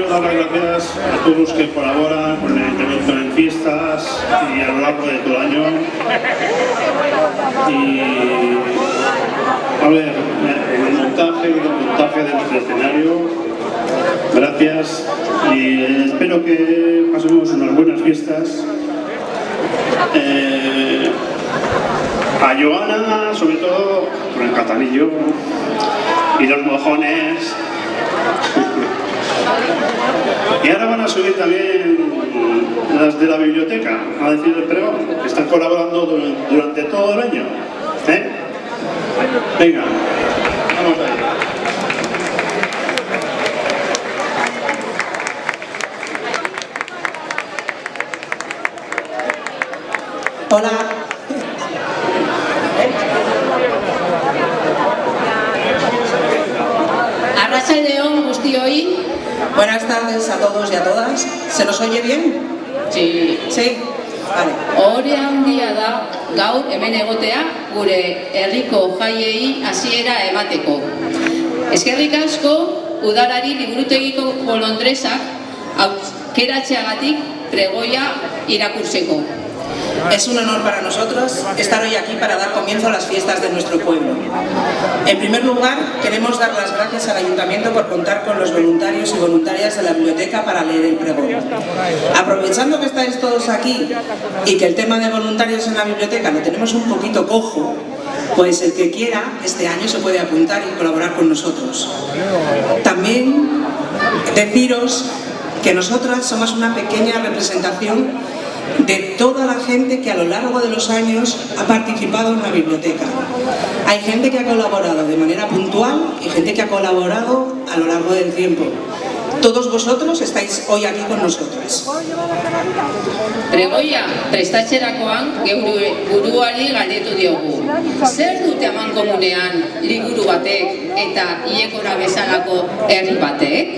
Quiero dar las gracias a todos los que colaboran con la intervención en fiestas y a lo largo de todo el año. Y a ver, el montaje de nuestro escenario. Gracias y espero que pasemos unas buenas fiestas. A Joana, sobre todo, por el catanillo y los mojones. Y ahora van a subir también las de la biblioteca a decir el pregón, que están colaborando durante todo el año. Venga, vamos ahí. Hola. Arratsaldeon guztioi. Buenas tardes a todos y a todas. ¿Se nos oye bien? Sí. Sí. Vale. Ore handia da gaur hemen egotea gure herriko jaiei hasiera emateko. Eskerrik asko udalari liburutegiko bolondresak aukeratzeagatik pregoia irakurtzeko. Es un honor para nosotros estar hoy aquí para dar comienzo a las fiestas de nuestro pueblo. En primer lugar, queremos dar las gracias al Ayuntamiento por contar con los voluntarios y voluntarias de la biblioteca para leer el pregón. Aprovechando que estáis todos aquí y que el tema de voluntarios en la biblioteca lo tenemos un poquito cojo, pues el que quiera este año se puede apuntar y colaborar con nosotros. También deciros que nosotras somos una pequeña representación de toda la gente que a lo largo de los años ha participado en la biblioteca. Hay gente que ha colaborado de manera puntual y gente que ha colaborado a lo largo del tiempo. Todos vosotros estáis hoy aquí con nosotras. Pregoia prestatzerakoan geure buruari galdetu diogu. Zer dute amankomunean liburu batek eta Iekora bezalako herri batek?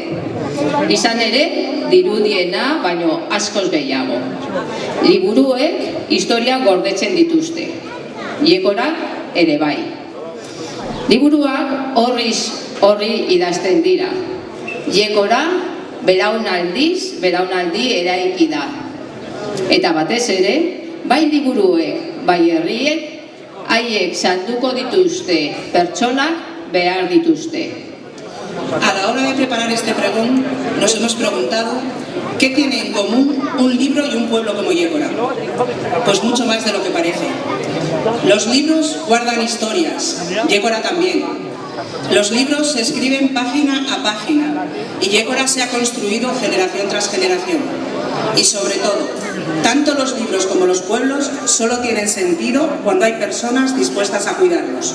Izan ere, dirudiena baino askoz gehiago. Liburuek historia gordetzen dituzte. Iekorak ere bai. Liburuak horri idazten dira. Iekora belaunaldi eraiki da. Eta batez ere, bai liburuek, bai herriek, haiek sanduko dituzte pertsonak behar dituzte. A la hora de preparar este pregón, nos hemos preguntado ¿qué tiene en común un libro y un pueblo como Iekora? Pues mucho más de lo que parece. Los libros guardan historias, Iekora también. Los libros se escriben página a página y Iekora se ha construido generación tras generación. Y sobre todo, tanto los libros como los pueblos solo tienen sentido cuando hay personas dispuestas a cuidarlos.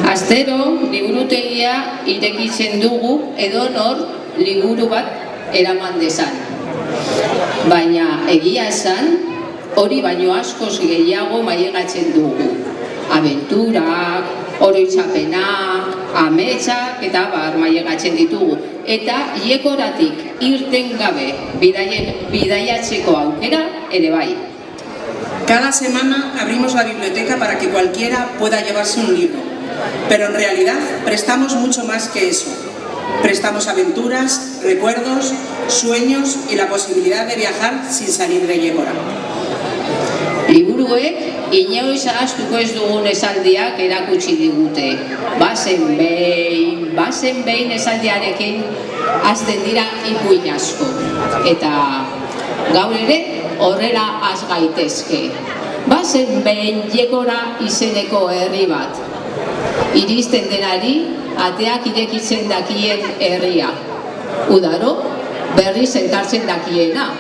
Astero, liburutegia irekitzen dugu edonor liburu bat eraman dezan. Baina egia esan, hori baino askoz gehiago mailegatzen dugu. Abenturak, oroitzapenak, ametsak eta bar mailegatzen ditugu. Eta Iekoratik irten gabe bidaiatzeko aukera ere bai. Cada semana abrimos la biblioteca para que cualquiera pueda llevarse un libro, pero en realidad prestamos mucho más que eso. Prestamos aventuras, recuerdos, sueños y la posibilidad de viajar sin salir de Iekora. Liburuek inoiz ahaztuko ez dugun esaldiak erakutsi digute. Bazen behin esaldiarekin hasten dira ipuin asko. Eta gaur ere horrela has gaitezke. Bazen behin Iekora izeneko herri bat. Iristen denari ateak irekitzen dakien herria. Udaro berriz elkartzen dakiena.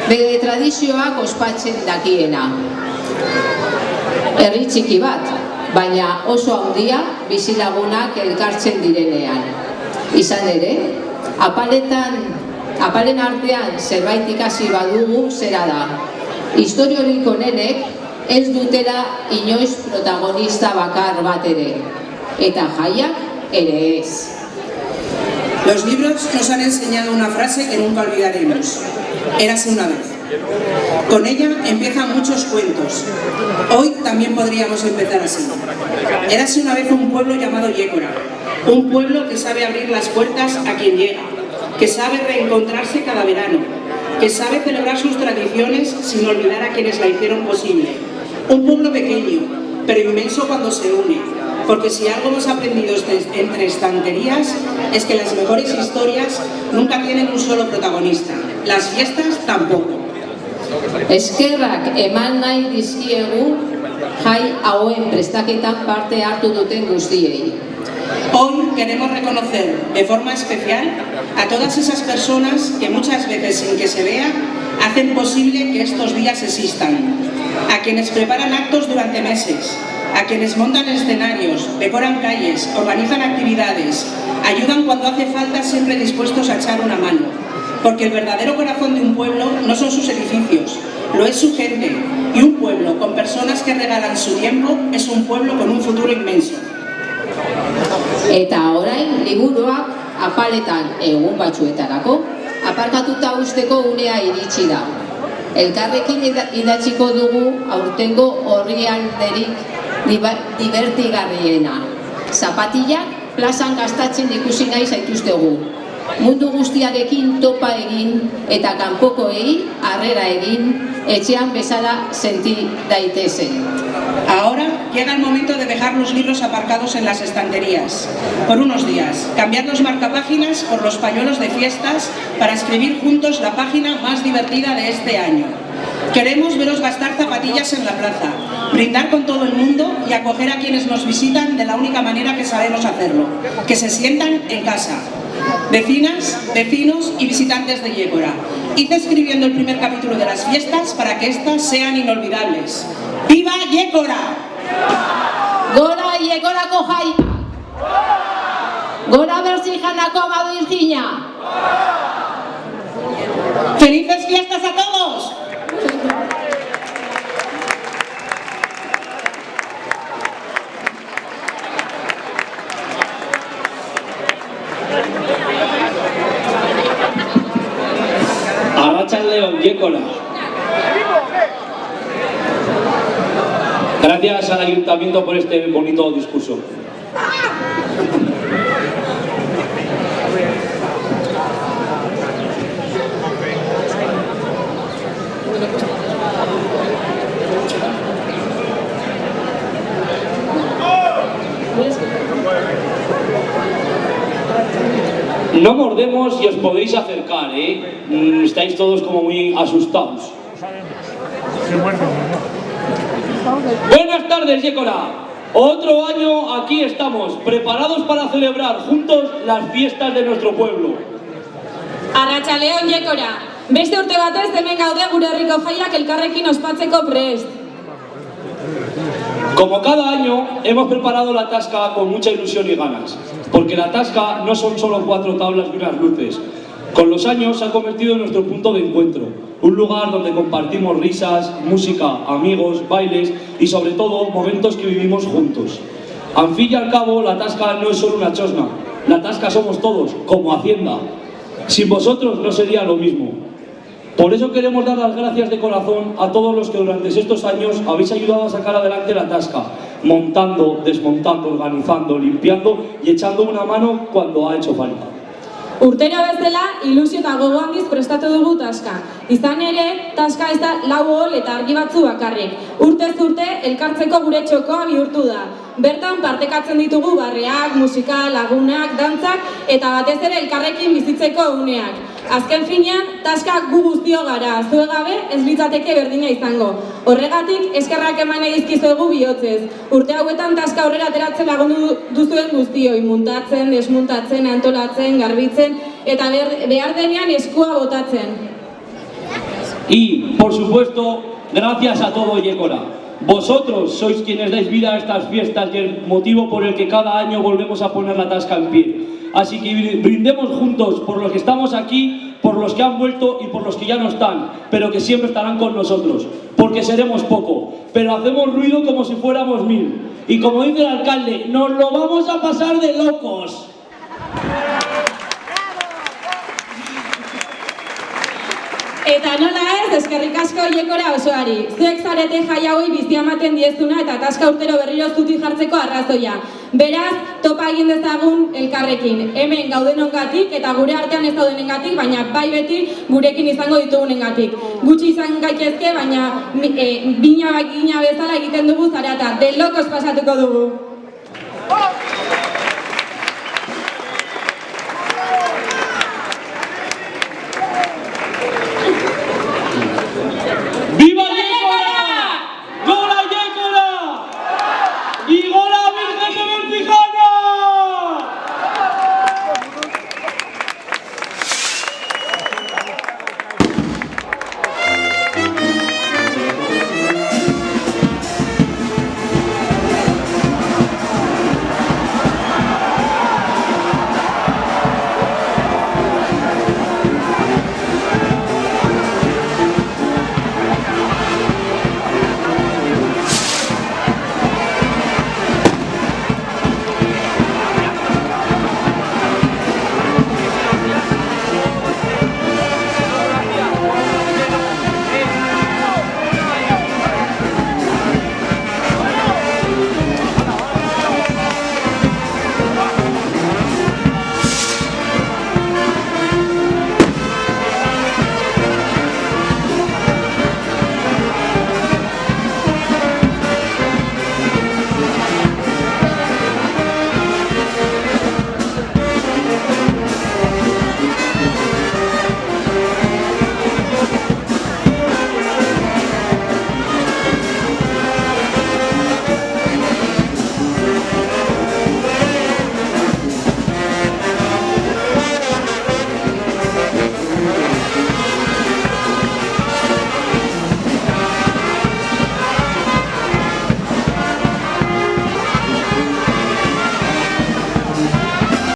Bere tradizioak ospatzen dakiena. Herri txiki bat, baina oso handia bizilagunak elkartzen direnean. Izan ere, apalen artean zerbait ikasi badugu zera da. Historiorik honenek ez dutela inoiz protagonista bakar bat ere. Eta jaiak ere ez. Los libros nos han enseñado una frase que nunca olvidaremos. Érase una vez. Con ella empiezan muchos cuentos. Hoy también podríamos empezar así. Érase una vez un pueblo llamado Iekora. Un pueblo que sabe abrir las puertas a quien llega. que sabe reencontrarse cada verano, que sabe celebrar sus tradiciones sin olvidar a quienes la hicieron posible. Un pueblo pequeño, pero inmenso cuando se une, porque si algo hemos aprendido entre estanterías es que las mejores historias nunca tienen un solo protagonista, las fiestas tampoco. Eskerrak eman nahi dizkiegu jai hauen prestaketan parte hartu duten guztiei. Hoy queremos reconocer de forma especial a todas esas personas que muchas veces sin que se vea hacen posible que estos días existan, a quienes preparan actos durante meses, a quienes montan escenarios, decoran calles, organizan actividades, ayudan cuando hace falta, siempre dispuestos a echar una mano, porque el verdadero corazón de un pueblo no son sus edificios, lo es su gente, y un pueblo con personas que regalan su tiempo es un pueblo con un futuro inmenso. Eta orain liburuak apaletan egun batzuetarako aparkatuta usteko unea iritsi da. Elkarrekin idatziko dugu aurtengo orrialderik divertigarriena. Zapatillak plazan gastatzen ikusi nahi zaituztegu. Mundu guztiarekin topa egin eta kanpokoei harrera egin, etxean bezala senti daitezen. Ahora llega el momento de dejar los libros aparcados en las estanterías por unos días, cambiar los marcapáginas por los pañuelos de fiestas para escribir juntos la página más divertida de este año. Queremos veros gastar zapatillas en la plaza, brindar con todo el mundo y acoger a quienes nos visitan de la única manera que sabemos hacerlo, que se sientan en casa. Vecinas, vecinos y visitantes de Yécora, id escribiendo el primer capítulo de las fiestas para que éstas sean inolvidables. ¡Viva Yécora! Gora Yécorako jai! Gora Berzijanako Ama Birjina! ¡Felices fiestas a todos! Arratsaldeon Yécora. Gracias al Ayuntamiento por este bonito discurso. No mordemos y os podéis acercar, ¿eh? Estáis todos como muy asustados. Buenas tardes, Yécora. Otro año aquí estamos, preparados para celebrar juntos las fiestas de nuestro pueblo. Arratsaldeon Yécora. Beste urte batez hemen gaude gure herriko jaiak elkarrekin ospatzeko prest. Como cada año, hemos preparado la tasca con mucha ilusión y ganas, porque la tasca no son solo 4 tablas y unas luces. Con los años se ha convertido en nuestro punto de encuentro, un lugar donde compartimos risas, música, amigos, bailes y sobre todo momentos que vivimos juntos. Al fin y al cabo, la tasca no es solo una chosna, la tasca somos todos, como Hacienda. Sin vosotros no sería lo mismo. Por eso queremos dar las gracias de corazón a todos los que durante estos años habéis ayudado a sacar adelante la tasca, montando, desmontando, organizando, limpiando y echando una mano cuando ha hecho falta. Urtero bezala, ilusio eta gogo handiz prestatu dugu taska. Izan ere, taska ez da lau ohol eta argi batzu bakarrik. Urtez urte, elkartzeko gure txokoa bihurtu da. Bertan partekatzen ditugu barriak, musika, lagunak, dantzak eta batez ere elkarrekin bizitzeko uneak. Azken finean, taskak gu guztio gara, zue gabe ez litzateke berdina izango. Horregatik, eskerrak eman egizkizuegu bihotzez. Urte hauetan taska aurrera ateratzen lagundu duzuen guztioi, muntatzen, desmuntatzen, antolatzen, garbitzen eta behar denean eskua botatzen. Y, por supuesto, gracias a todo Yécora. Vosotros sois quienes dais vida a estas fiestas y el motivo por el que cada año volvemos a poner la tasca en pie. Así que brindemos juntos por los que estamos aquí, por los que han vuelto y por los que ya no están, pero que siempre estarán con nosotros, porque seremos poco, pero hacemos ruido como si fuéramos 1000. Y como dice el alcalde, nos lo vamos a pasar de locos. Eta nola ez, eskerrik asko Yécora osoari. Zuek zarete jai hauei bizia ematen diezuna eta taska urtero berriro zutik jartzeko arrazoia. Beraz, topa egin dezagun elkarrekin. Hemen gaudenongatik eta gure artean ez daudenengatik, baina bai beti gurekin izango ditugunengatik. Gutxi izan gaitezke, baina bina bezala egiten dugu zarata. De lokos pasatuko dugu.